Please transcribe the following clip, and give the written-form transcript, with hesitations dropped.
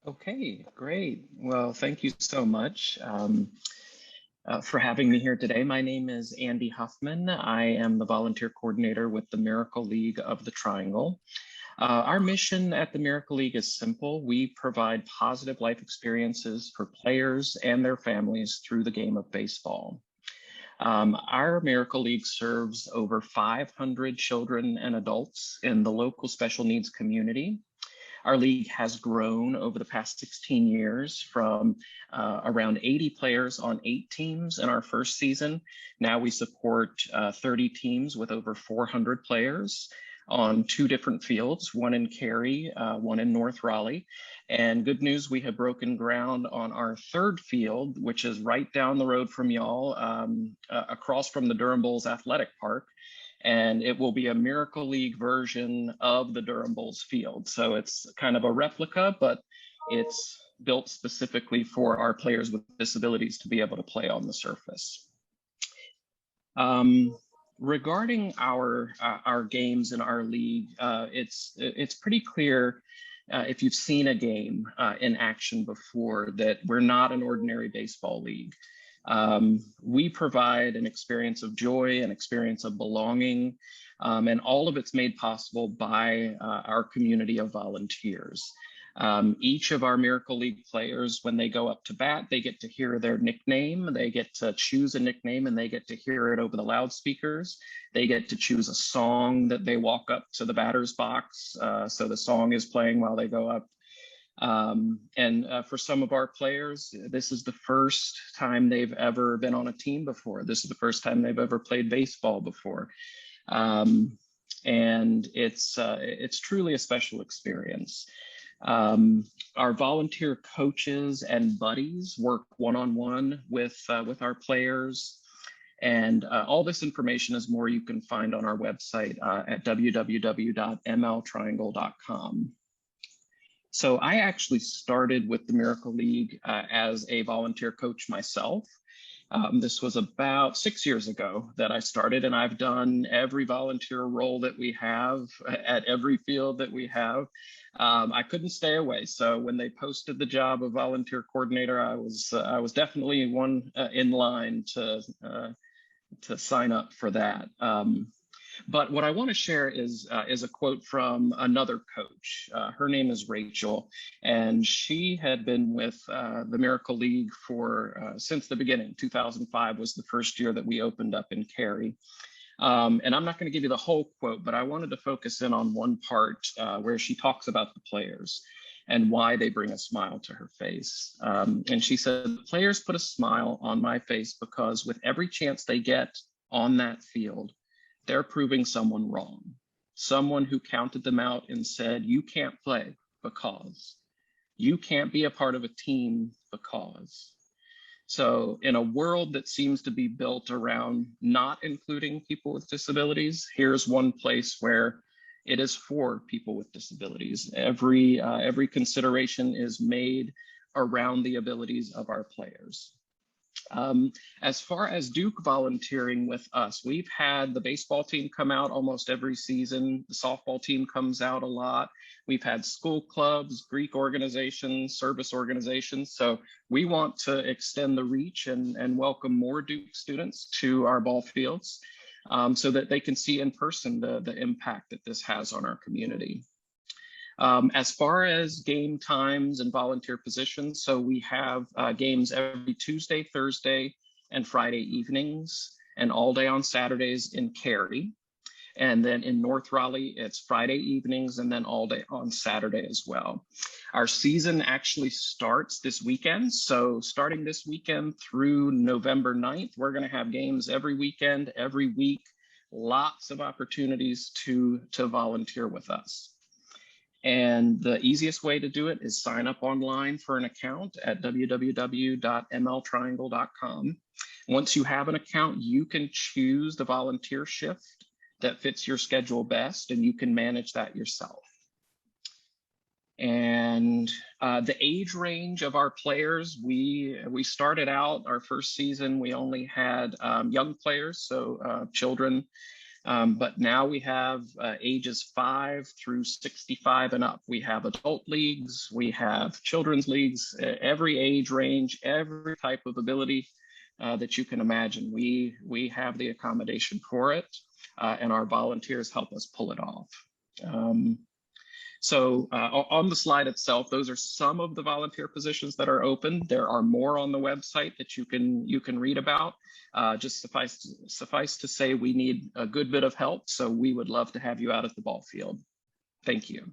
Okay, great. Well, thank you so much for having me here today. My name is Andy Huffman. I am the volunteer coordinator with the Miracle League of the Triangle. Our mission at the Miracle League is simple. We provide positive life experiences for players and their families through the game of baseball. Our Miracle League serves over 500 children and adults in the local special needs community. Our league has grown over the past 16 years from around 80 players on 8 teams in our first season. Now we support 30 teams with over 400 players on 2 different fields, one in Cary, one in North Raleigh. And good news, we have broken ground on our 3rd field, which is right down the road from y'all, across from the Durham Bulls Athletic Park. And it will be a Miracle League version of the Durham Bulls field. So it's kind of a replica, but it's built specifically for our players with disabilities to be able to play on the surface. Regarding our games in our league, it's pretty clear if you've seen a game in action before that we're not an ordinary baseball league. We provide an experience of joy, an experience of belonging, and all of it's made possible by our community of volunteers. Each of our Miracle League players, when they go up to bat, they get to hear their nickname, they get to choose a nickname, and they get to hear it over the loudspeakers. They get to choose a song that they walk up to the batter's box, so the song is playing while they go up. For some of our players, this is the first time they've ever been on a team before. This is the first time they've ever played baseball before. And it's truly a special experience. Our volunteer coaches and buddies work one-on-one with our players. And all this information is more you can find on our website at www.mltriangle.com. So I actually started with the Miracle League as a volunteer coach myself. This was about 6 years ago that I started, and I've done every volunteer role that we have at every field that we have. I couldn't stay away. So when they posted the job of volunteer coordinator, I was definitely one in line to sign up for that. But what I want to share is a quote from another coach. Her name is Rachel, and she had been with the Miracle League for since the beginning. 2005 was the first year that we opened up in Cary. And I'm not going to give you the whole quote, but I wanted to focus in on one part where she talks about the players and why they bring a smile to her face. And she said, "The players put a smile on my face because with every chance they get on that field, they're proving someone wrong, someone who counted them out and said, you can't play because, you can't be a part of a team because." So in a world that seems to be built around not including people with disabilities, here's one place where it is for people with disabilities. Every consideration is made around the abilities of our players. As far as Duke volunteering with us, we've had the baseball team come out almost every season. The softball team comes out a lot. We've had school clubs, Greek organizations, service organizations. So we want to extend the reach and welcome more Duke students to our ball fields so that they can see in person the impact that this has on our community. As far as game times and volunteer positions, so we have games every Tuesday, Thursday, and Friday evenings, and all day on Saturdays in Cary. And then in North Raleigh, it's Friday evenings and then all day on Saturday as well. Our season actually starts this weekend. So starting this weekend through November 9th, we're going to have games every weekend, every week, lots of opportunities to volunteer with us. And the easiest way to do it is sign up online for an account at www.mltriangle.com. Once you have an account, you can choose the volunteer shift that fits your schedule best, and you can manage that yourself. And the age range of our players, we started out our first season, we only had young players, so children But now we have ages 5 through 65 and up. We have adult leagues, we have children's leagues, every age range, every type of ability that you can imagine. We have the accommodation for it, and our volunteers help us pull it off. So on the slide itself, those are some of the volunteer positions that are open. There are more on the website that you can read about. Just suffice to say, we need a good bit of help, so we would love to have you out at the ball field. Thank you.